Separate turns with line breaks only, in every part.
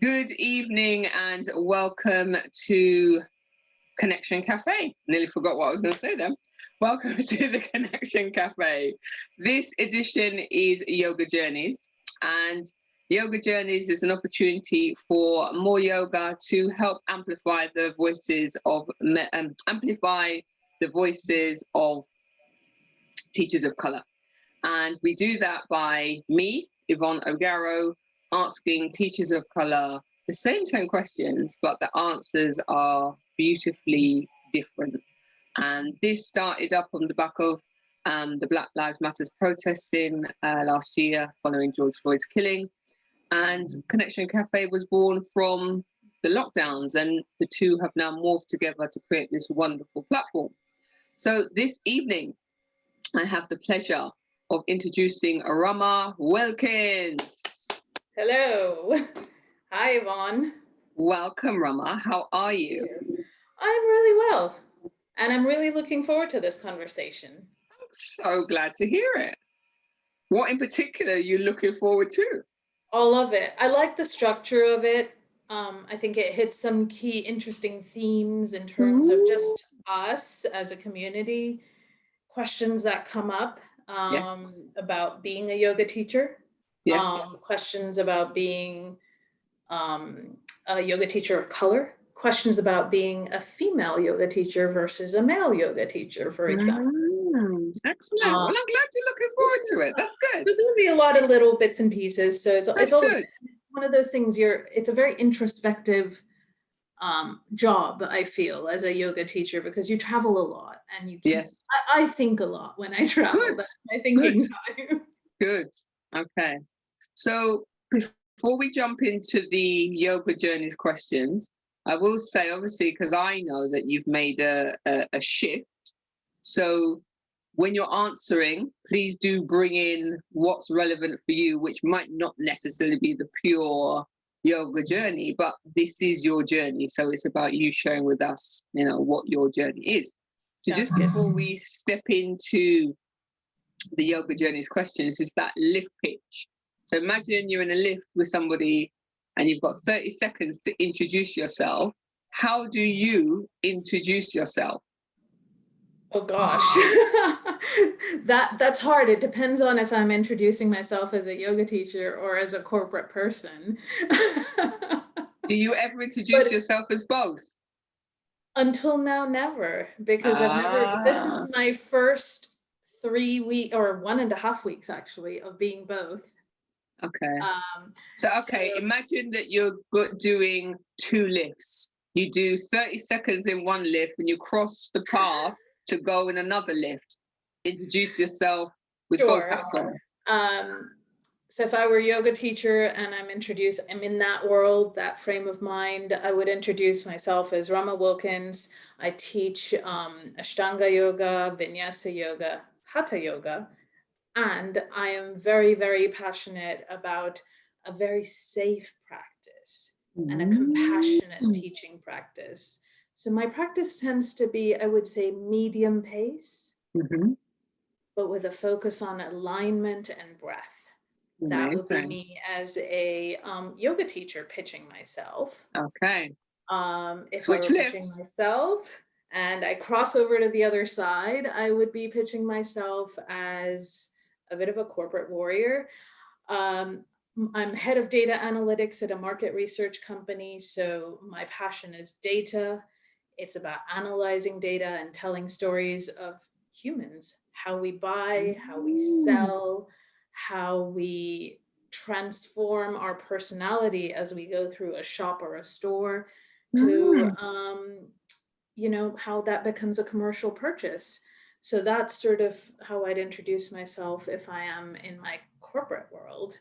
Good evening and welcome to Connection Cafe. Nearly forgot what I was going to say then. Welcome to the Connection Cafe. This edition is Yoga Journeys, and Yoga Journeys is an opportunity for more yoga to help amplify the voices of teachers of color. And we do that by me, Yvonne O'Garro, asking teachers of color the same 10 questions, but the answers are beautifully different. And this started up on the back of the Black Lives Matter protesting last year following George Floyd's killing. And Connection Cafe was born from the lockdowns, and the two have now morphed together to create this wonderful platform. So this evening, I have the pleasure of introducing Rama Wilkins.
Hello. Hi, Yvonne.
Welcome, Rama. How are you?
I'm really well, and I'm really looking forward to this conversation.
I'm so glad to hear it. What in particular are you looking forward to?
All of it. I like the structure of it. I think it hits some key interesting themes in terms of just us as a community, questions that come up about being a yoga teacher.
Yes.
Questions about being a yoga teacher of color, questions about being a female yoga teacher versus a male yoga teacher, for example.
Excellent. Well, I'm glad you're looking forward to it. That's good.
So there'll be a lot of little bits and pieces. So it's all
good.
One of those things it's a very introspective job, I feel, as a yoga teacher, because you travel a lot and you I think a lot when I travel.
Good.
That's my thinking time.
Good. Okay. So before we jump into the Yoga Journeys questions, I will say, obviously, because I know that you've made a shift. So when you're answering, please do bring in what's relevant for you, which might not necessarily be the pure yoga journey, but this is your journey. So it's about you sharing with us, what your journey is. So just before we step into the Yoga Journeys questions, is that lift pitch. So imagine you're in a lift with somebody and you've got 30 seconds to introduce yourself. How do you introduce yourself?
Oh gosh, that's hard. It depends on if I'm introducing myself as a yoga teacher or as a corporate person.
Do you ever introduce yourself as both?
Until now, never, because I've never. This is my first 3 weeks or 1.5 weeks actually of being both.
Okay. So imagine that you're doing 2 lifts. You do 30 seconds in one lift and you cross the path to go in another lift. Introduce yourself with both hats on.
So if I were a yoga teacher and I'm in that world, that frame of mind, I would introduce myself as Rama Wilkins. I teach Ashtanga yoga, Vinyasa yoga, Hatha yoga. And I am very, very passionate about a very safe practice and a compassionate teaching practice. So my practice tends to be, I would say, medium pace, but with a focus on alignment and breath. That would be me as a yoga teacher pitching myself.
Okay.
If I were pitching myself and I cross over to the other side, I would be pitching myself as a bit of a corporate warrior. I'm head of data analytics at a market research company. So my passion is data. It's about analyzing data and telling stories of humans, how we buy, how we sell, how we transform our personality as we go through a shop or a store to, how that becomes a commercial purchase. So that's sort of how I'd introduce myself if I am in my corporate world.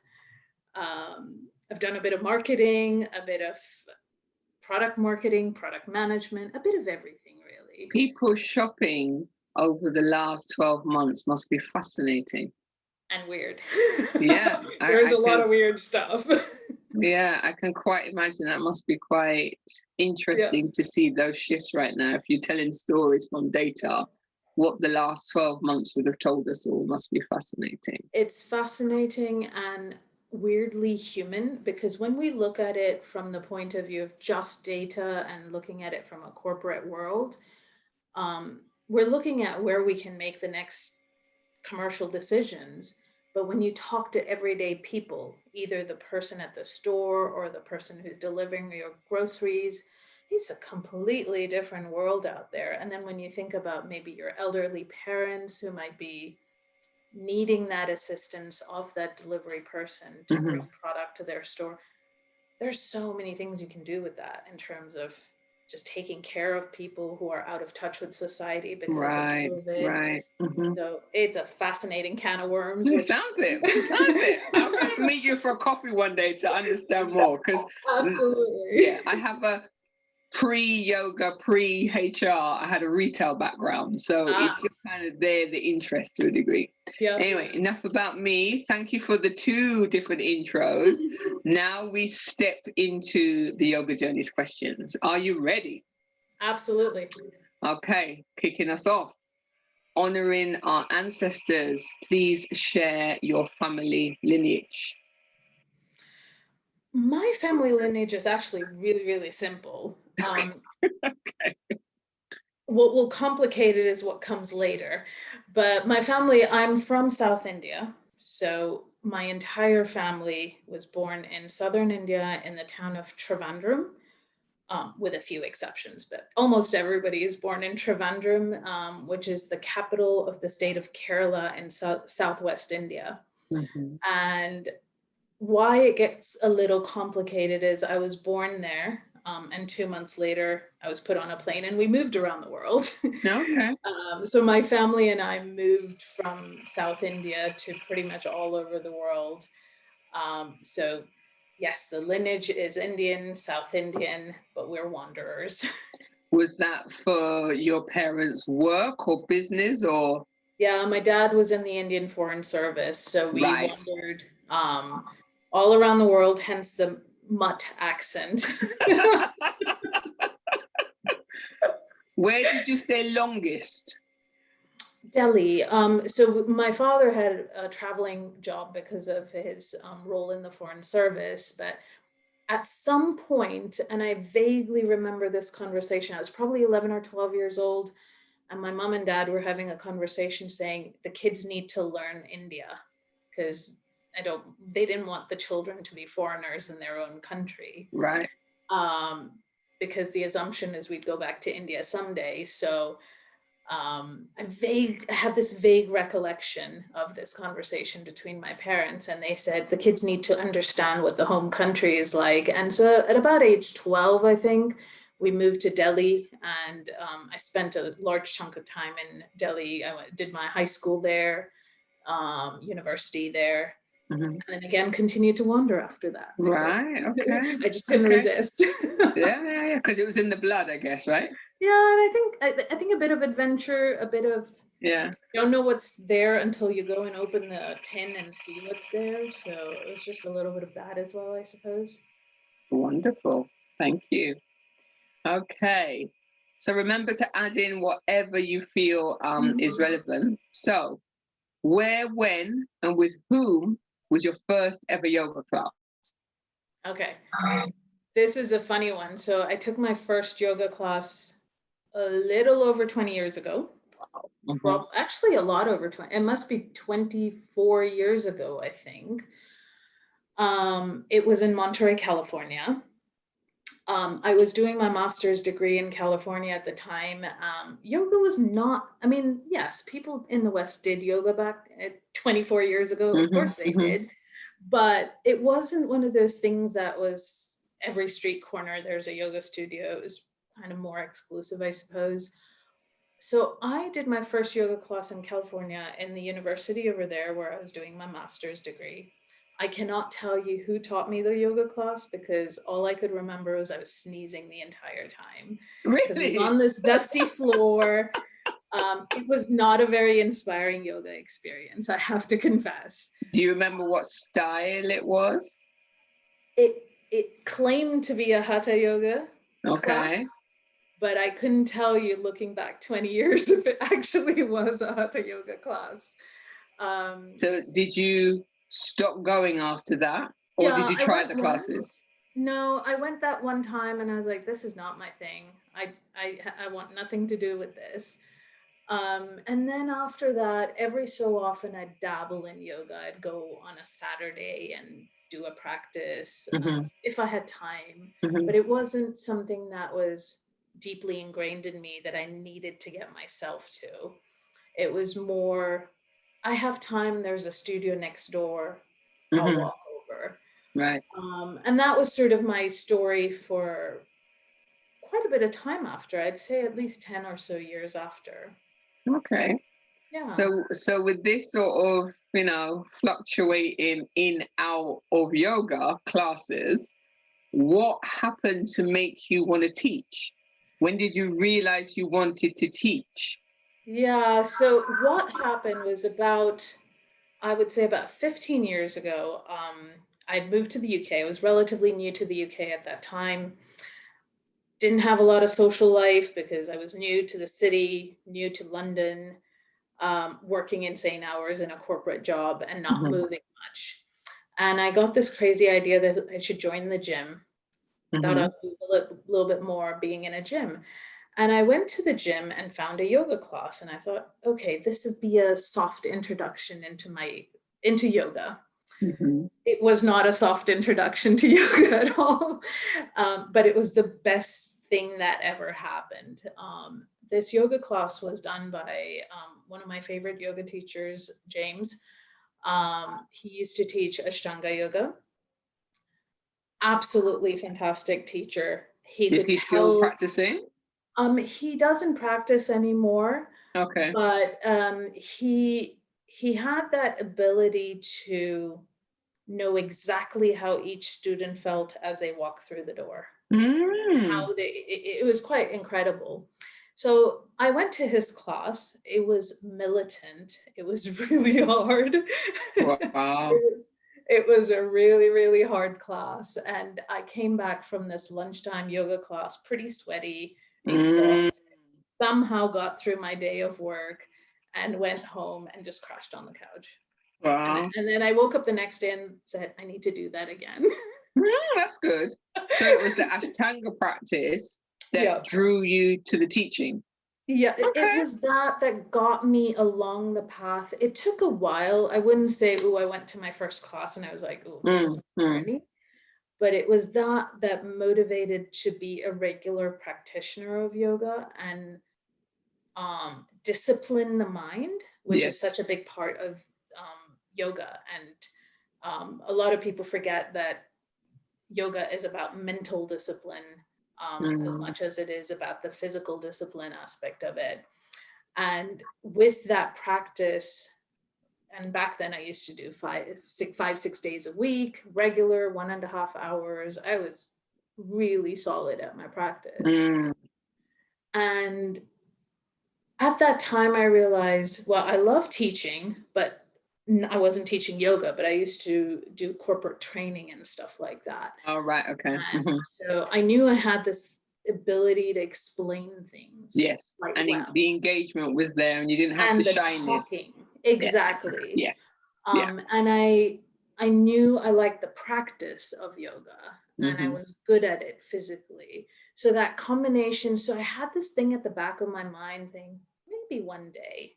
I've done a bit of marketing, a bit of product marketing, product management, a bit of everything, really.
People shopping over the last 12 months must be fascinating.
And weird.
Yeah.
There's a lot of weird stuff.
Yeah, I can quite imagine that must be quite interesting to see those shifts right now. If you're telling stories from data, what the last 12 months would have told us all must be fascinating.
It's fascinating, and weirdly human, because when we look at it from the point of view of just data and looking at it from a corporate world, we're looking at where we can make the next commercial decisions. But when you talk to everyday people, either the person at the store or the person who's delivering your groceries, it's a completely different world out there. And then when you think about maybe your elderly parents who might be needing that assistance of that delivery person to bring product to their store, there's so many things you can do with that in terms of just taking care of people who are out of touch with society because of COVID.
Right.
So it's a fascinating can of worms.
It sounds it. It sounds it. I'm going to meet you for a coffee one day to understand more, because
absolutely,
I have a pre-yoga, pre-HR. I had a retail background, so it's still kind of there, the interest to a degree. Anyway, enough about me. Thank you for the 2 different intros. Now we step into the yoga journeys questions. Are you ready?
Absolutely.
Okay, kicking us off. Honoring our ancestors, please share your family lineage.
My family lineage is actually really, really simple.
Okay.
What will complicate it is what comes later. But my family, I'm from South India. So my entire family was born in southern India in the town of Trivandrum, with a few exceptions, but almost everybody is born in Trivandrum, which is the capital of the state of Kerala in southwest India. And why it gets a little complicated is I was born there, and 2 months later I was put on a plane and we moved around the world.
Okay.
So my family and I moved from South India to pretty much all over the world. So yes, the lineage is Indian, South Indian, but we're wanderers.
Was that for your parents' work or business, or?
Yeah, my dad was in the Indian Foreign Service, so we
Right.
wandered all around the world, hence the mutt accent.
Where did you stay longest?
Delhi. So my father had a traveling job because of his role in the Foreign Service, but at some point, and I vaguely remember this conversation, I was probably 11 or 12 years old, and my mom and dad were having a conversation saying the kids need to learn India because they didn't want the children to be foreigners in their own country.
Right.
Because the assumption is we'd go back to India someday. So I have this vague recollection of this conversation between my parents, and they said the kids need to understand what the home country is like. And so at about age 12, I think, we moved to Delhi, and I spent a large chunk of time in Delhi. I did my high school there, university there, and then again continued to wander after that.
Right. Okay.
I just couldn't resist.
Yeah. Because it was in the blood, I guess, right?
Yeah, and I think a bit of adventure, a bit of don't know what's there until you go and open the tin and see what's there. So it was just a little bit of that as well, I suppose.
Wonderful. Thank you. Okay. So remember to add in whatever you feel is relevant. So where, when, and with whom was your first ever yoga class?
Okay. This is a funny one. So I took my first yoga class a little over 20 years ago. Well, actually a lot over 20. It must be 24 years ago, I think. It was in Monterey, California. I was doing my master's degree in California at the time. Yoga was not, I mean, yes, people in the West did yoga back 24 years ago. Of course they did. But it wasn't one of those things that was every street corner, there's a yoga studio. It was kind of more exclusive, I suppose. So I did my first yoga class in California in the university over there where I was doing my master's degree. I cannot tell you who taught me the yoga class because all I could remember was I was sneezing the entire time. Because it was on this dusty floor. It was not a very inspiring yoga experience, I have to confess.
Do you remember what style it was?
It claimed to be a hatha yoga class, but I couldn't tell you looking back 20 years if it actually was a hatha yoga class.
So did you stop going after that, or did
Yeah,
you
I
try
went
the classes?
once. No, I went that one time and I was like, this is not my thing. I want nothing to do with this. And then after that, every so often I'd dabble in yoga. I'd go on a Saturday and do a practice
Hmm.
if I had time,
Hmm.
but it wasn't something that was deeply ingrained in me that I needed to get myself to. It was more, I have time, there's a studio next door, I'll
Hmm.
walk over.
Right.
And that was sort of my story for quite a bit of time after, I'd say at least 10 or so years after.
Okay.
Yeah.
So with this sort of, fluctuating in out of yoga classes, what happened to make you want to teach? When did you realize you wanted to teach?
Yeah. So what happened was I would say about 15 years ago, I'd moved to the UK. I was relatively new to the UK at that time. Didn't have a lot of social life because I was new to the city, new to London, working insane hours in a corporate job and not
Hmm.
moving much. And I got this crazy idea that I should join the gym. Thought
Hmm.
I'd do a little bit more being in a gym. And I went to the gym and found a yoga class. And I thought, okay, this would be a soft introduction into yoga.
Hmm.
It was not a soft introduction to yoga at all, but it was the best thing that ever happened. This yoga class was done by one of my favorite yoga teachers, James. He used to teach Ashtanga yoga. Absolutely fantastic teacher. He
Is
could
he still
tell.
practicing?
He doesn't practice anymore,
Okay.
but he had that ability to know exactly how each student felt as they walked through the door.
Mm.
It was quite incredible. So I went to his class. It was militant. It was really hard.
Wow.
It was a really, really hard class. And I came back from this lunchtime yoga class pretty sweaty,
Mm.
exhausted, somehow got through my day of work and went home and just crashed on the couch.
Wow.
And then I woke up the next day and said, I need to do that again.
That's good. So it was the Ashtanga practice that
Yeah.
drew you to the teaching.
Yeah, it
Okay.
was that got me along the path. It took a while. I wouldn't say, oh, I went to my first class and I was like, oh, this is
Mm.
a
Mm.
journey. But it was that motivated to be a regular practitioner of yoga and discipline the mind, which is
Yes.
such a big part of yoga. And a lot of people forget that yoga is about mental discipline as
Mm.
much as it is about the physical discipline aspect of it. And with that practice, and back then I used to do 6 days a week, regular 1.5 hours. I was really solid at my practice.
Mm.
And at that time, I realized, well, I love teaching, but I wasn't teaching yoga, but I used to do corporate training and stuff like that.
All right. Okay.
And
Hmm.
so I knew I had this ability to explain things
Yes.
quite
And
well.
the engagement was there, and you didn't have the
And the
shyness.
talking,
Yeah.
exactly.
Yes. Yeah.
And I knew I liked the practice of yoga and I
Hmm.
was good at it physically. So that combination, so I had this thing at the back of my mind thing, maybe one day.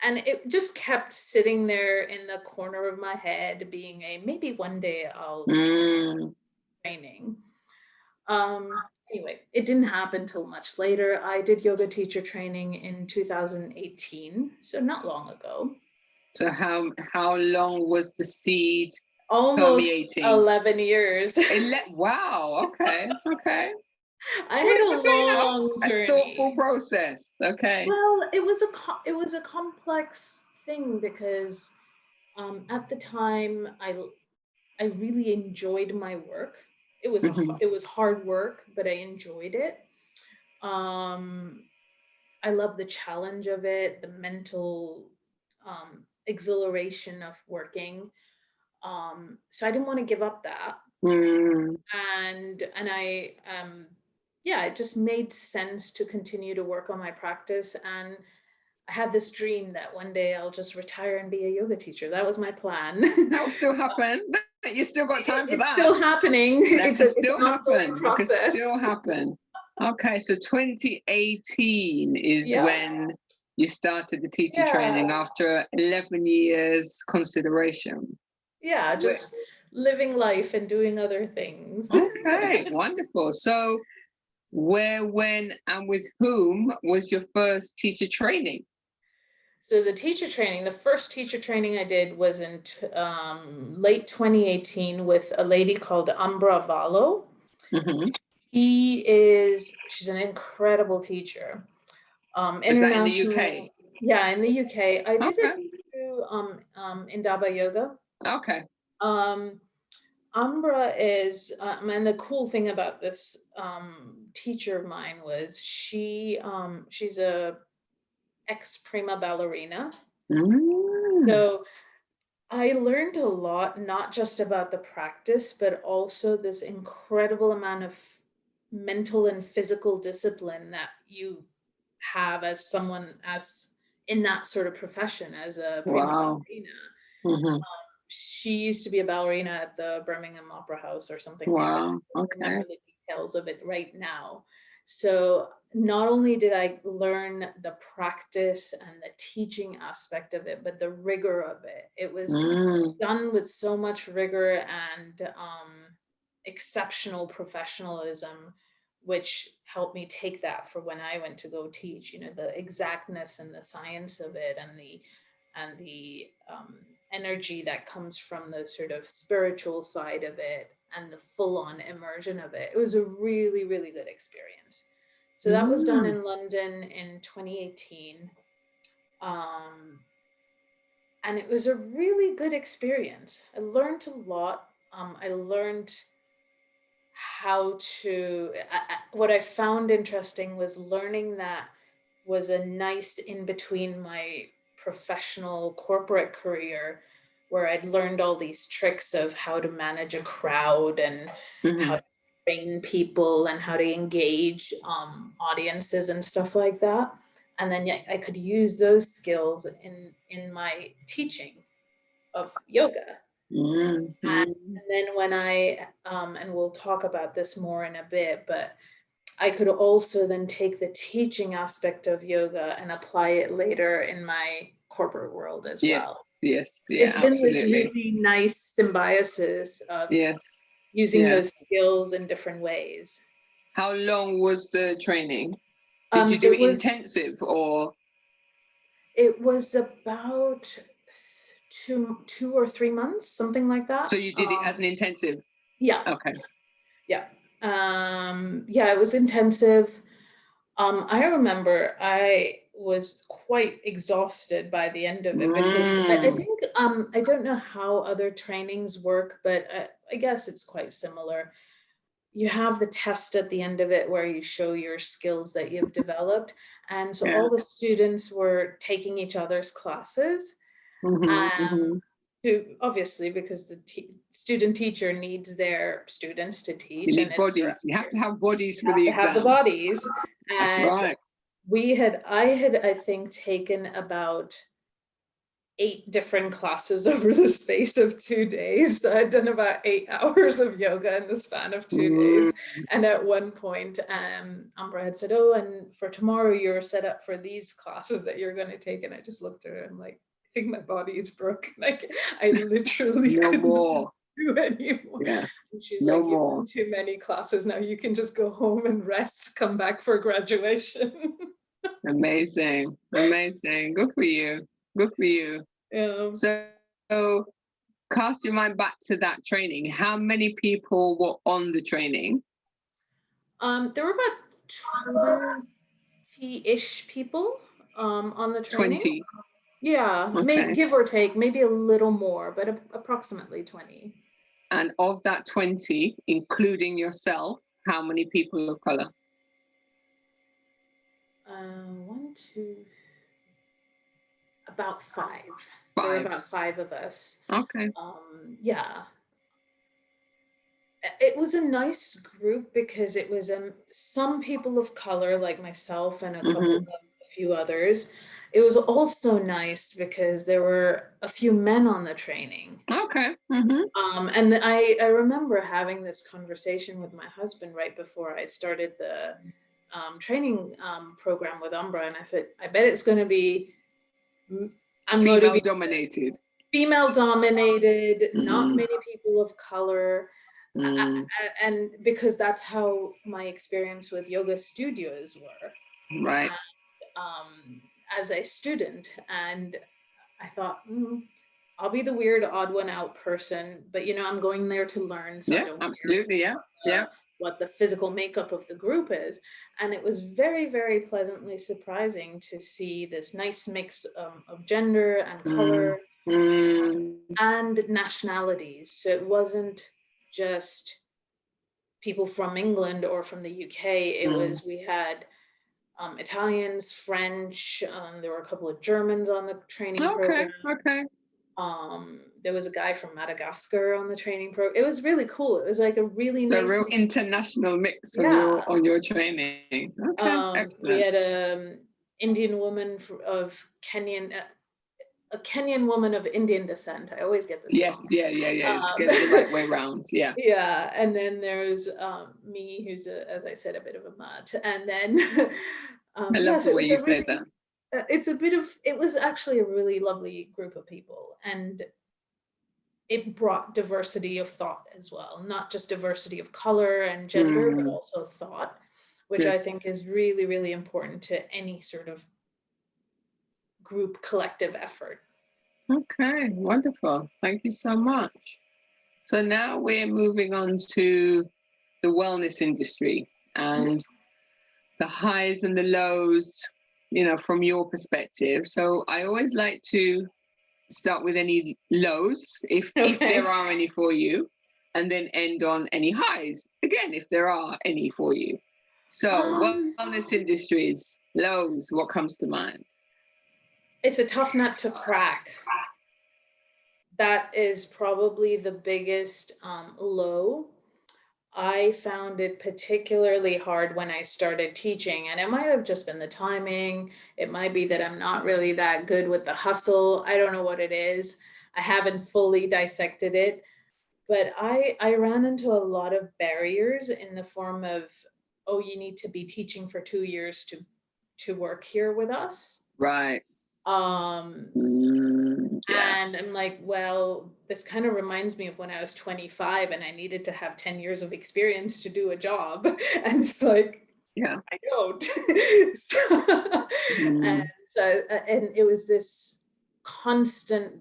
And it just kept sitting there in the corner of my head, being a maybe one day I'll
Mm.
training. Anyway, it didn't happen till much later. I did yoga teacher training in 2018, so not long ago.
So how long was the seed
Almost
permeating?
11 years.
Wow. Okay. Okay.
I
Well,
had
it
a
was,
long
a thoughtful
journey.
process. Okay.
Well, it was a complex thing because at the time I really enjoyed my work.
Hmm.
It was hard work, but I enjoyed it. Um, I love the challenge of it, the mental exhilaration of working. So I didn't want to give up that.
Mm.
And I yeah, it just made sense to continue to work on my practice. And I had this dream that one day I'll just retire and be a yoga teacher. That was my plan.
That will still happen. You still got time for
It's
that.
still happening.
That
It's
can
an
still
ongoing
happen. It
process.
can still happen. Okay, so 2018 is when you started the teacher training after 11 years consideration.
Yeah, just living life and doing other things.
Okay, wonderful. So where, when, and with whom was your first teacher training?
So the teacher training, the first teacher training I did was in late 2018 with a lady called Umbra Vallo.
Mm-hmm.
She's an incredible teacher.
Is that in the UK?
Yeah, in the UK. I did it through Indaba Yoga.
Okay.
Umbra is, and the cool thing about this teacher of mine was she's a ex-prima ballerina. So I learned a lot, not just about the practice, but also this incredible amount of mental and physical discipline that you have as someone as in that sort of profession as a prima ballerina. She used to be a ballerina at the Birmingham Opera House or something like that. I don't remember the details of it right now. So not only did I learn the practice and the teaching aspect of it, but the rigor of it. It was done with so much rigor and exceptional professionalism, which helped me take that for when I went to go teach, you know, the exactness and the science of it and the energy that comes from the sort of spiritual side of it and the full-on immersion of it. It was a really, really good experience. So that was done in London in 2018. And it was a really good experience. I learned a lot. I learned how to, what I found interesting was learning that was a nice in between my professional corporate career, where I'd learned all these tricks of how to manage a crowd and how to train people and how to engage audiences and stuff like that. And then I could use those skills in my teaching of yoga. And then when and we'll talk about this more in a bit, but I could also then take the teaching aspect of yoga and apply it later in my corporate world as well.
Yes,
It's been this really nice symbiosis of using those skills in different ways.
How long was the training? Did you do it intensive or?
It was about 2 or 3 months, something like that.
So you did it as an intensive?
Yeah.
Okay.
Yeah. Yeah, it was intensive. I remember I was quite exhausted by the end of it because I think, I don't know how other trainings work, but I guess it's quite similar. You have the test at the end of it where you show your skills that you've developed. And so all the students were taking each other's classes. Obviously, because the student teacher needs their students to teach.
You need bodies. You have to have bodies for the exam.
Have the bodies.
That's right.
I had, I think, taken about 8 different classes over the space of 2 days. So I'd done about 8 hours of yoga in the span of 2 days. And at one point, Umbra had said, "Oh, and for tomorrow, you're set up for these classes that you're going to take." And I just looked at her and I'm like, I think my body is broken. Like, I literally couldn't do anymore. And she's like, "You've done too many classes now. You can just go home and rest, come back for graduation."
Amazing. Good for you. Yeah. So cast your mind back to that training. How many people were on the training?
There were about 20-ish people on the training.
20.
Yeah, maybe give or take, maybe a little more, but approximately 20.
And of that 20, including yourself, how many people of color?
1, 2, about 5. There were about 5 of us.
Okay.
Yeah. It was a nice group because it was some people of color like myself and a few others. it was also nice because there were a few men on the training.
Okay.
And I remember having this conversation with my husband right before I started the training program with Umbra, and I said, I bet it's going to be, I'm going to
Female
be
dominated.
female dominated, not
Mm.
many people of color. And because that's how my experience with yoga studios were.
Right.
As a student, and I thought, I'll be the weird odd one out person, but I'm going there to learn, so I don't
absolutely.
care what the physical makeup of the group is. And it was very, very pleasantly surprising to see this nice mix of gender and color and nationalities. So it wasn't just people from England or from the UK. It was, we had Italians, French, there were a couple of Germans on the training program.
Okay.
There was a guy from Madagascar on the training program. It was really cool. It was like a really nice,
a real international mix on your training. Okay, excellent.
We had an Indian woman of Kenyan, a Kenyan woman of Indian descent. I always get this wrong.
Yeah. To get it the right way around. Yeah.
Yeah, and then there's me, who's as I said, a bit of a mutt, and then
I love the way you say that.
It was actually a really lovely group of people, and it brought diversity of thought as well, not just diversity of color and gender, but also thought, which I think is really, really important to any sort of group collective effort.
Okay, wonderful. Thank you so much. So now we're moving on to the wellness industry and the highs and the lows, from your perspective. So I always like to start with any lows, if there are any for you, and then end on any highs, again, if there are any for you. So wellness industries, lows, what comes to mind?
It's a tough nut to crack. That is probably the biggest low. I found it particularly hard when I started teaching, and it might have just been the timing. It might be that I'm not really that good with the hustle. I don't know what it is. I haven't fully dissected it, but I ran into a lot of barriers in the form of, oh, you need to be teaching for 2 years to work here with us.
Right.
And I'm like, well, this kind of reminds me of when I was 25 and I needed to have 10 years of experience to do a job. And it's like, I don't. And it was this constant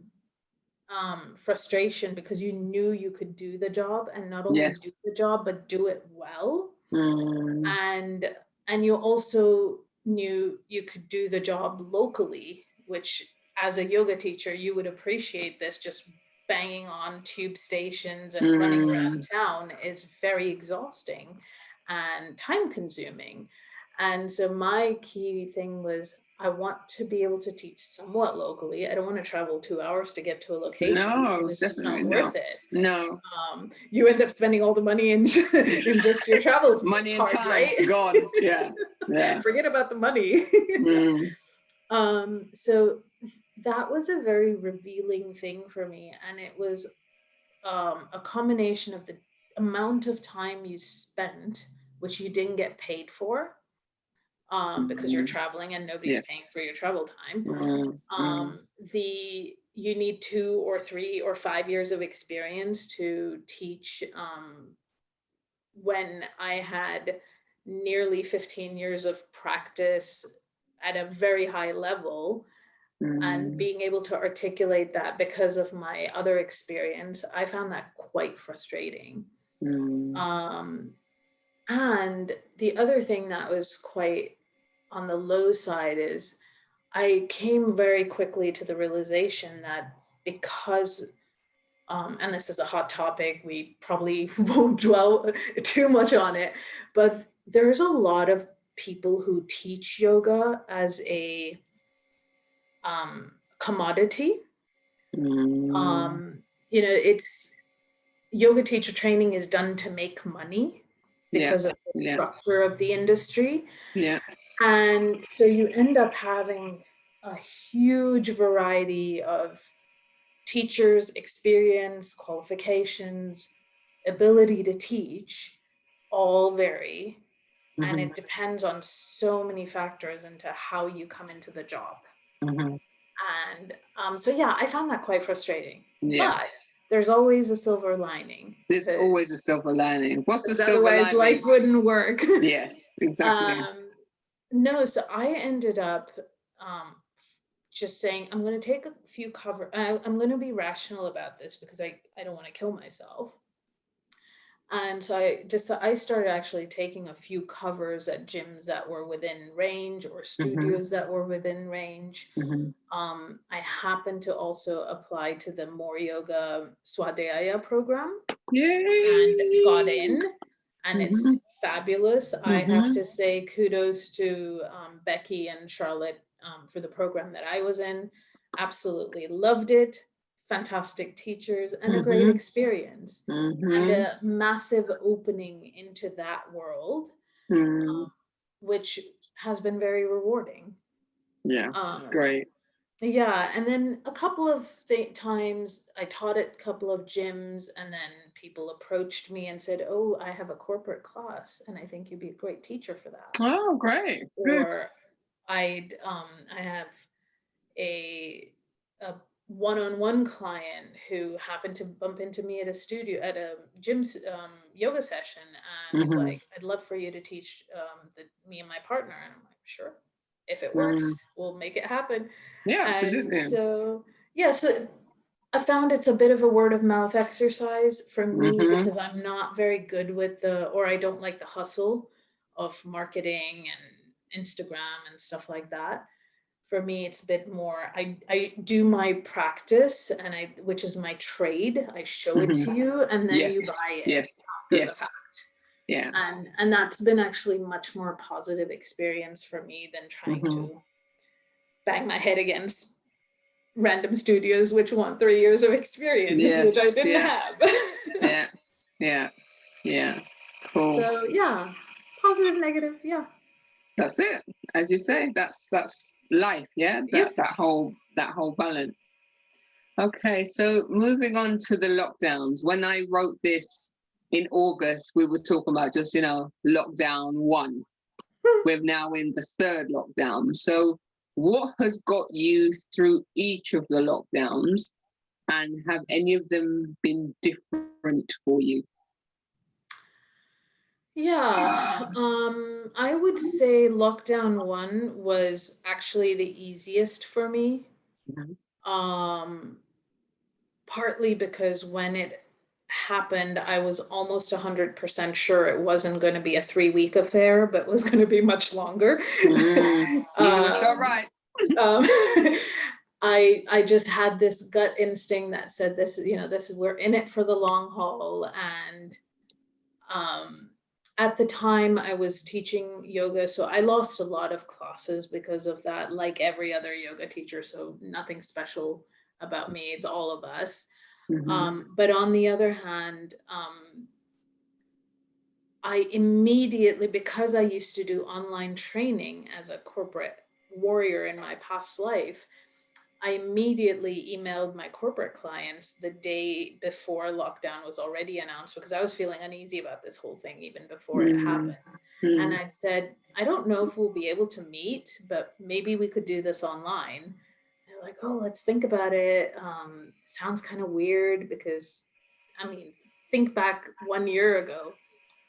frustration because you knew you could do the job, and not only do the job, but do it well. And you also knew you could do the job locally, which as a yoga teacher, you would appreciate this. Just banging on tube stations and running around town is very exhausting and time consuming. And so my key thing was, I want to be able to teach somewhat locally. I don't want to travel 2 hours to get to a location.
No,
it's just not worth it.
No.
You end up spending all the money in just your travel
money
card,
and time,
right?
gone. Yeah.
Forget about the money. So that was a very revealing thing for me, and it was a combination of the amount of time you spent, which you didn't get paid for, because you're traveling and nobody's paying for your travel time. You need 2 or 3 or 5 years of experience to teach, when I had nearly 15 years of practice at a very high level. And being able to articulate that because of my other experience, I found that quite frustrating. And the other thing that was quite on the low side is I came very quickly to the realization that because, and this is a hot topic, we probably won't dwell too much on it, but there's a lot of people who teach yoga as a commodity. It's yoga teacher training is done to make money because of the structure of the industry. And so you end up having a huge variety of teachers, experience, qualifications, ability to teach, all vary. And
Mhm.
it depends on so many factors into how you come into the job.
Mhm.
And so, yeah, I found that quite frustrating.
Yeah.
But there's always a silver lining,
There's always a silver lining. What's the
because
silver
otherwise life
lining?
wouldn't work.
Yes, exactly.
No, so I ended up just saying, I'm going to take a few I'm going to be rational about this because I don't want to kill myself. And so I started actually taking a few covers at gyms that were within range or
Mhm.
studios that were within range.
Mhm.
I happened to also apply to the More Yoga Swadhyaya program and
Yay!
got in, and
Mhm.
it's fabulous. I have
Mhm.
to say kudos to Becky and Charlotte for the program that I was in. Absolutely loved it. Fantastic teachers and a great
Mhm.
experience, and
Mhm.
a massive opening into that world,
Mm.
which has been very rewarding.
Yeah,
Um,
great.
yeah, and then a couple of times I taught at a couple of gyms, and then people approached me and said, "Oh, I have a corporate class, and I think you'd be a great teacher for that."
Oh, great. Good.
Or I have a a one-on-one client who happened to bump into me at a studio at a gym yoga session and was
Mhm.
like, "I'd love for you to teach me and my partner," and I'm like, "Sure, if it works,
Mm.
we'll make it happen."
Yeah,
And
absolutely.
so, yeah, so I found it's a bit of a word of mouth exercise for me
Mhm.
because I'm not very good with or I don't like the hustle of marketing and Instagram and stuff like that. For me, it's a bit more, I do my practice and which is my trade. I show it to
Mhm.
you and then you
Yes.
buy it
Yes.
after the fact.
Yes. Yeah.
And that's been actually much more positive experience for me than trying
Mhm.
to bang my head against random studios which want 3 years of experience, which I
Yes.
didn't
Yeah.
have.
Yeah. Yeah. Yeah. Cool.
So yeah, positive, negative, yeah.
That's it. As you say, that's life, yeah?
Yep.
That whole balance. Okay, so moving on to the lockdowns. When I wrote this in August, we were talking about just, lockdown one. We're now in the third lockdown. So what has got you through each of the lockdowns, and have any of them been different for you?
Yeah, I would say lockdown one was actually the easiest for me.
Mhm.
Um, Partly because when it happened, I was almost 100% sure it wasn't going to be a 3 week affair, but was going to be much longer.
You were so
um,
right.
um, I just had this gut instinct that said this is we're in it for the long haul. And um, at the time I was teaching yoga, so I lost a lot of classes because of that, like every other yoga teacher. So nothing special about me. It's all of us.
Mhm.
But on the other hand, I immediately, because I used to do online training as a corporate warrior in my past life, I immediately emailed my corporate clients the day before lockdown was already announced because I was feeling uneasy about this whole thing even before it
Mm.
happened. And
Mm.
I'd said, I don't know if we'll be able to meet, but maybe we could do this online. They're like, oh, let's think about it. Sounds kind of weird because, I mean, think back 1 year ago,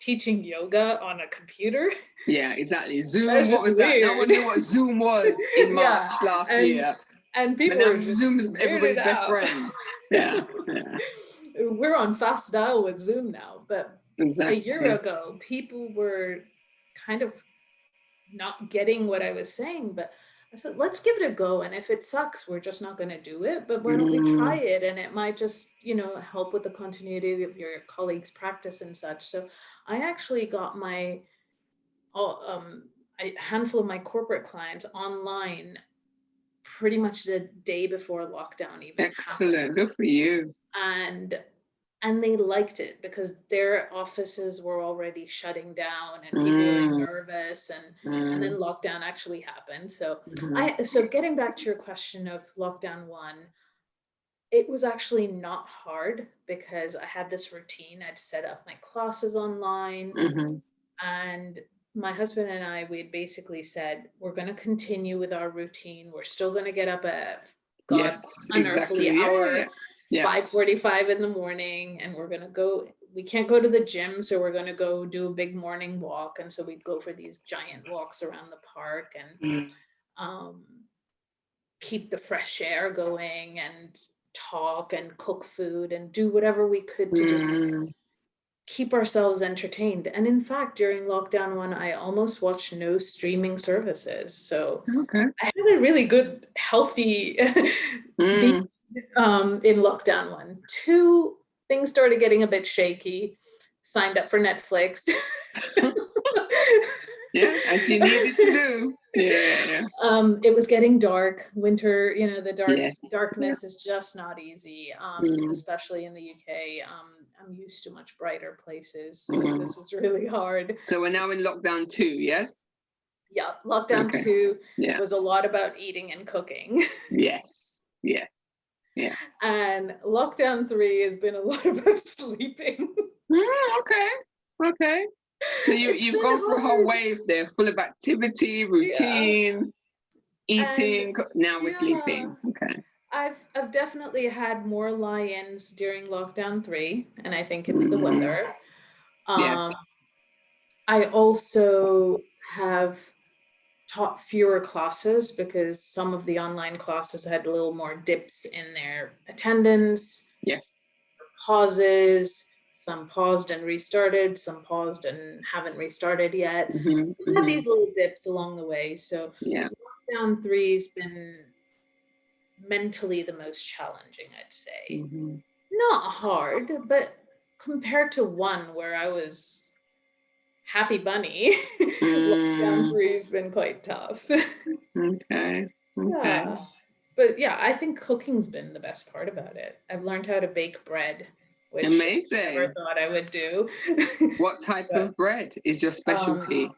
teaching yoga on a computer.
Yeah, exactly.
That's
Zoom, what
just
was that? No one
weird.
knew what Zoom was in
Yeah.
March last
And
year. But
people
now
were
Zoom
just
is
weirded
everybody's best
out.
friend. Yeah, yeah,
We're on fast dial with Zoom now, but a year
exactly.
ago, people were kind of not getting what I was saying, but I said, let's give it a go. And if it sucks, we're just not going to do it. But why don't we try
Mm.
it? And it might just, help with the continuity of your colleagues' practice and such. So I actually got a handful of my corporate clients online pretty much the day before lockdown even happened.
Excellent. Good for you.
And And they liked it because their offices were already shutting down and people were nervous, and then lockdown actually happened. So so getting back to your question of lockdown one, it was actually not hard because I had this routine. I'd set up my classes online, and my husband and I, we had basically said, we're going to continue with our routine. We're still going to get up at God
Yes,
unearthly
exactly.
hour,
Yeah.
5:45 in the morning, and we're going to go. We can't go to the gym, so we're going to go do a big morning walk. And so we'd go for these giant walks around the park and um, keep the fresh air going and talk and cook food and do whatever we could to just keep ourselves entertained. And in fact, during lockdown one, I almost watched no streaming services. So
Okay.
I had a really good, healthy beat in lockdown one. Two, things started getting a bit shaky. Signed up for Netflix.
Yeah, as you needed to do. Yeah.
It was getting dark. Winter, you know, the darkness is just not easy, especially in the UK. I'm used to much brighter places, so this is really hard.
So we're now in lockdown 2, yes?
Yeah, lockdown 2 was a lot about eating and cooking.
Yes.
And lockdown 3 has been a lot about sleeping.
Okay. So you've gone through a whole wave there, full of activity, routine, eating. Now we're sleeping. Okay.
I've definitely had more lie-ins during lockdown 3, and I think it's the weather.
Yes.
I also have taught fewer classes because some of the online classes had a little more dips in their attendance.
Yes.
Pauses. Some paused and restarted, some paused and haven't restarted yet. We've had these little dips along the way. So lockdown 3's been mentally the most challenging, I'd say. Not hard, but compared to 1 where I was happy bunny, lockdown 3's been quite tough.
Okay.
Yeah. But yeah, I think cooking's been the best part about it. I've learned how to bake bread, which
Amazing.
I never thought I would do.
What type of bread is your specialty?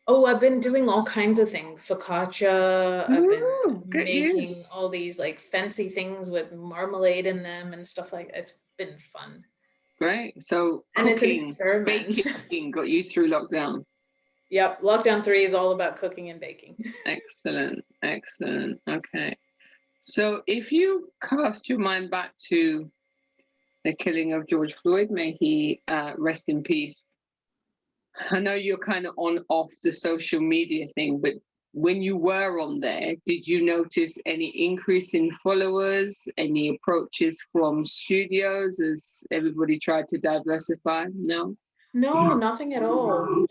I've been doing all kinds of things. Focaccia. I've been making all these like fancy things with marmalade in them and stuff like that. It's been fun.
Great. So
and
cooking, baking got you through lockdown.
Yep. Lockdown 3 is all about cooking and baking.
Excellent. Okay. So if you cast your mind back to the killing of George Floyd, may he rest in peace. I know you're kind of on off the social media thing, but when you were on there, did you notice any increase in followers, any approaches from studios as everybody tried to diversify? No,
nothing at all.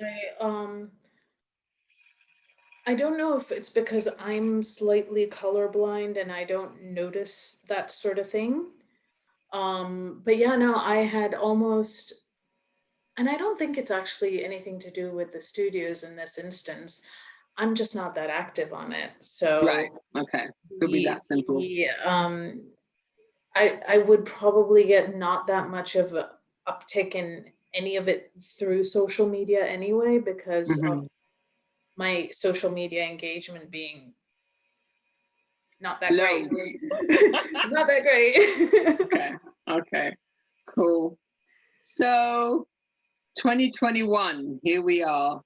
I don't know if it's because I'm slightly colorblind and I don't notice that sort of thing. But yeah, no, I had almost, and I don't think it's actually anything to do with the studios in this instance. I'm just not that active on it. So
right. Okay. Could be that simple.
I would probably get not that much of an uptick in any of it through social media anyway, because of my social media engagement being not that great. Not that great.
Okay. Cool. So 2021, here we are.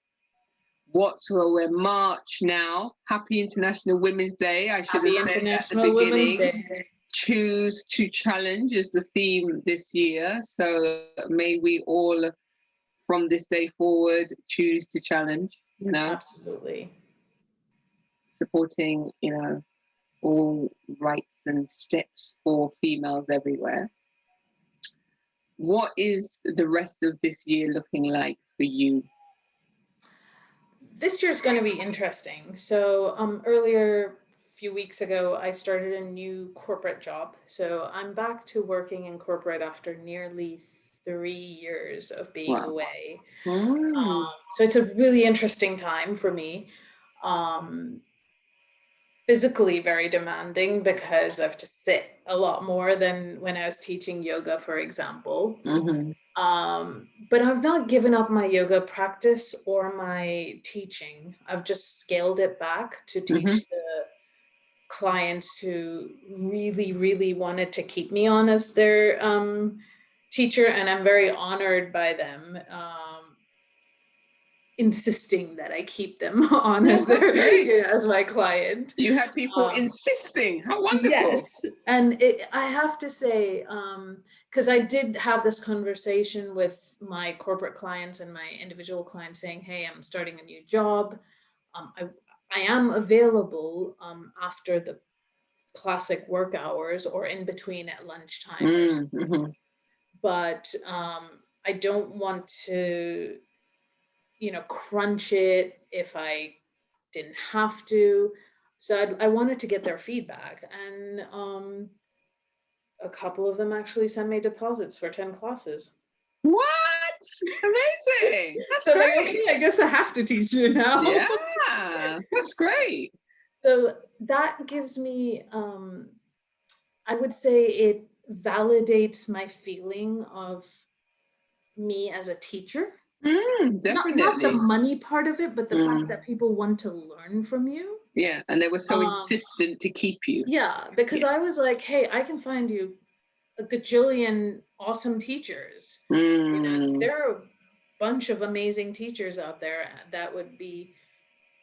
We're March now. Happy International Women's Day. I should have said at the beginning. Choose to challenge is the theme this year. So may we all, from this day forward, choose to challenge.
Absolutely.
Supporting, all rights and steps for females everywhere. What is the rest of this year looking like for you?
This year's going to be interesting. So earlier, a few weeks ago, I started a new corporate job. So I'm back to working in corporate after nearly 3 years of being away. So it's a really interesting time for me. physically very demanding because I have to sit a lot more than when I was teaching yoga, for example.
Mm-hmm.
But I've not given up my yoga practice or my teaching. I've just scaled it back to
Mm-hmm.
teach the clients who really, really wanted to keep me on as their teacher, and I'm very honored by them insisting that I keep them on
Oh,
as
that's
their
great.
as my client.
You had people insisting. How wonderful.
Yes, and I have to say, because I did have this conversation with my corporate clients and my individual clients saying, hey, I'm starting a new job. I am available after the classic work hours or in between at lunchtime or
Mm-hmm.
but I don't want to, crunch it if I didn't have to. So I wanted to get their feedback, and a couple of them actually sent me deposits for 10 classes.
What? Amazing. That's
So like,
great.
okay, I guess I have to teach you now.
Yeah, that's great.
So that gives me, I would say it validates my feeling of me as a teacher. Not the
Definitely.
money part of it, but the fact that people want to learn from you.
Yeah, and they were so
Um,
insistent to keep you.
yeah, because
Yeah.
I was like, hey, I can find you a gajillion awesome teachers.
Mm,
There are a bunch of amazing teachers out there that would be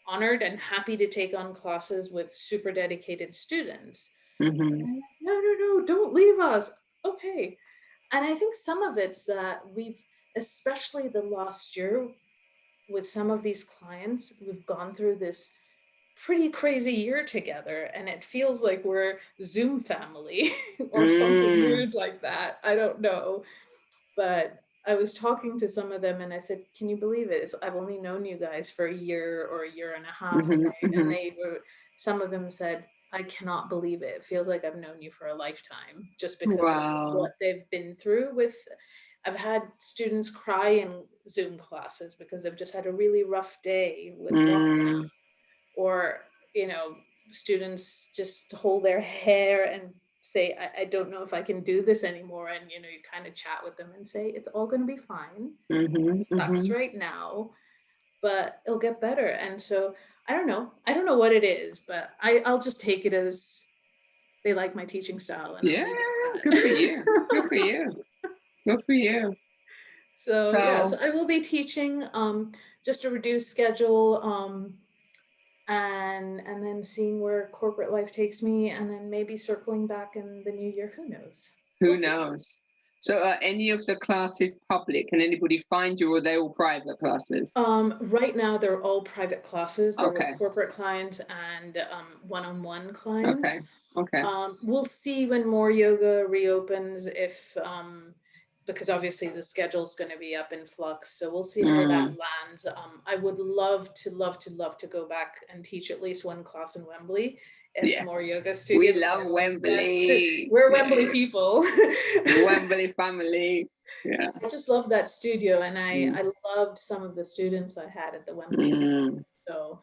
honored and happy to take on classes with super dedicated students.
mm-hmm.
And I'm like, no, no, no, don't leave us. Okay. And I think some of it's that we've, especially the last year, with some of these clients, we've gone through this pretty crazy year together, and it feels like we're Zoom family or something
Mm,
weird like that. I don't know. But I was talking to some of them and I said, can you believe it? I've only known you guys for a year or a year and a half.
mm-hmm,
And
mm-hmm.
they were, some of them said, I cannot believe it. It feels like I've known you for a lifetime just because of
Wow.
what they've been through with. I've had students cry in Zoom classes because they've just had a really rough day with lockdown,
Mm,
or students just hold their hair and say, I don't know if I can do this anymore, and you kind of chat with them and say it's all going to be fine.
mm-hmm,
It sucks
mm-hmm.
right now, but it'll get better. And so I don't know what it is, but I'll just take it as they like my teaching style, and I'll
Yeah,
leave it at
good for you. Good for
that.
you. Good for you.
So yeah, so
So,
I will be teaching just a reduced schedule, and then seeing where corporate life takes me, and then maybe circling back in the new year. Who knows? We'll
who
see.
knows? So, are any of the classes public? Can anybody find you, or are they all private classes?
Right now they're all private classes. They're with
Okay.
corporate clients and one-on-one
Okay.
clients.
Okay.
We'll see when more yoga reopens, if because obviously the schedule's going to be up in flux. So we'll see how that
Mm,
lands. I would love to go back and teach at least one class in Wembley if
yes.
more yoga
We
studios
love
are open.
Wembley.
We're
Yeah,
Wembley
yeah.
people.
Wembley family. Yeah.
I just love that studio, and
Mm,
I loved some of the students I had at the Wembley Studio.
mm.
So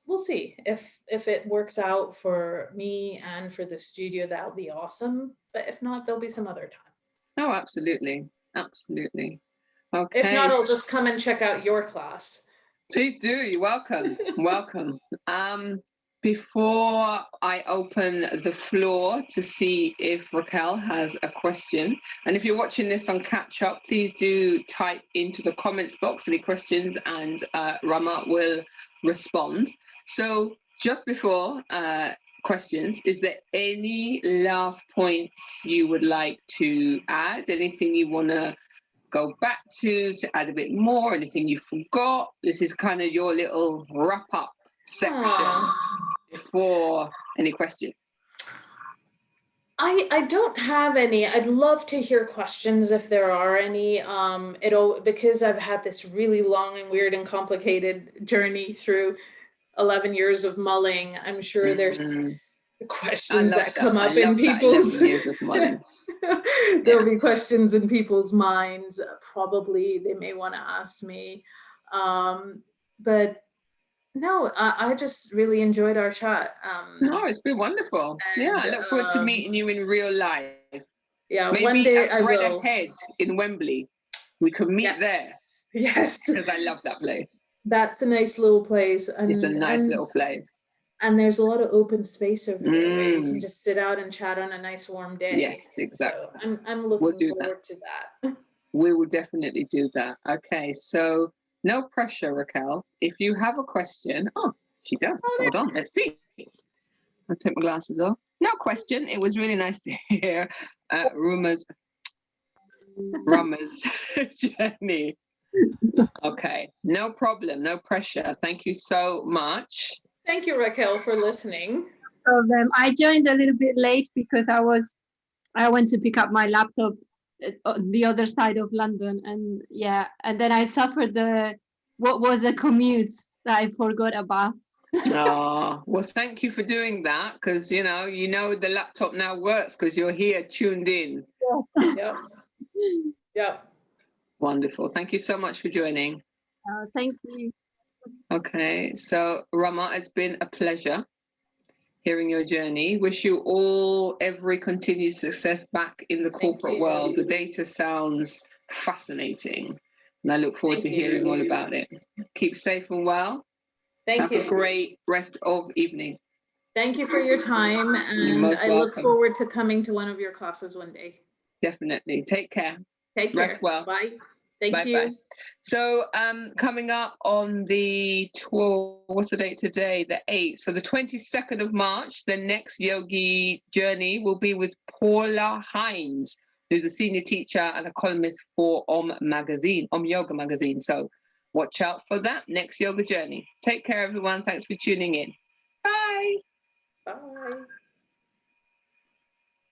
we'll see if it works out for me and for the studio. That'll be awesome. But if not, there'll be some other time.
Oh, absolutely. Absolutely.
If
Okay.
not, I'll just come and check out your class.
Please do. You're welcome. Welcome. Before I open the floor to see if Raquel has a question, and if you're watching this on catch up, please do type into the comments box any questions, and Rama will respond. So just before questions, is there any last points you would like to add? Anything you want to go back to add a bit more? Anything you forgot? This is kind of your little wrap up section before any questions.
I don't have any. I'd love to hear questions if there are any. Because I've had this really long and weird and complicated journey through 11 years of mulling. I'm sure there's
I
questions
love
that
that.
come
I
up in
love that
people's
11 years of mulling.
there'll
Yeah.
be questions in people's minds. Probably they may want to ask me. But No, I just really enjoyed our chat.
No, it's been wonderful. Yeah,
And
I look forward to meeting you in real life.
yeah, one
Maybe
day
at
I
Bread
will.
Ahead in Wembley. We could meet
Yeah.
there
Yes,
because I love that place.
that's a nice little place,
It's a nice
and
little place.
and there's a lot of open space over there where you can
Mm,
just sit out and chat on a nice warm day.
yes,
So
exactly.
I'm
We'll
looking
do that.
forward to that.
We will definitely do that. Okay, so no pressure, Raquel. If you have a question, oh, she does. Hold on, let's see. I'll take my glasses off. No question. It was really nice to hear Rama's journey. Okay, no problem, no pressure. Thank you so much.
Thank you, Raquel, for listening.
Problem. I joined a little bit late because I went to pick up my laptop on the other side of London, and yeah, and then I suffered what was a commute that I forgot about.
Oh, well, thank you for doing that because you know the laptop now works because you're here tuned in.
Yep. Yep.
Wonderful. Thank you so much for joining.
Thank you.
Okay, so Rama, it's been a pleasure hearing your journey. Wish you all every continued success back in the corporate world. The data sounds fascinating, and I look forward to hearing all about it. Keep safe and well.
Thank you.
Have a great rest of evening.
Thank you for your time,
You're
and
most
I look
welcome.
forward to coming to one of your classes one day.
Definitely. Take care.
Take care.
Rest well.
Bye. Thank
Bye
you.
bye. So coming up on the 12th, what's the date today? The 8th. So the 22nd of March, the next yogi journey will be with Paula Hines, who's a senior teacher and a columnist for Om Yoga Magazine. So watch out for that next yoga journey. Take care, everyone. Thanks for tuning in. Bye.
Bye.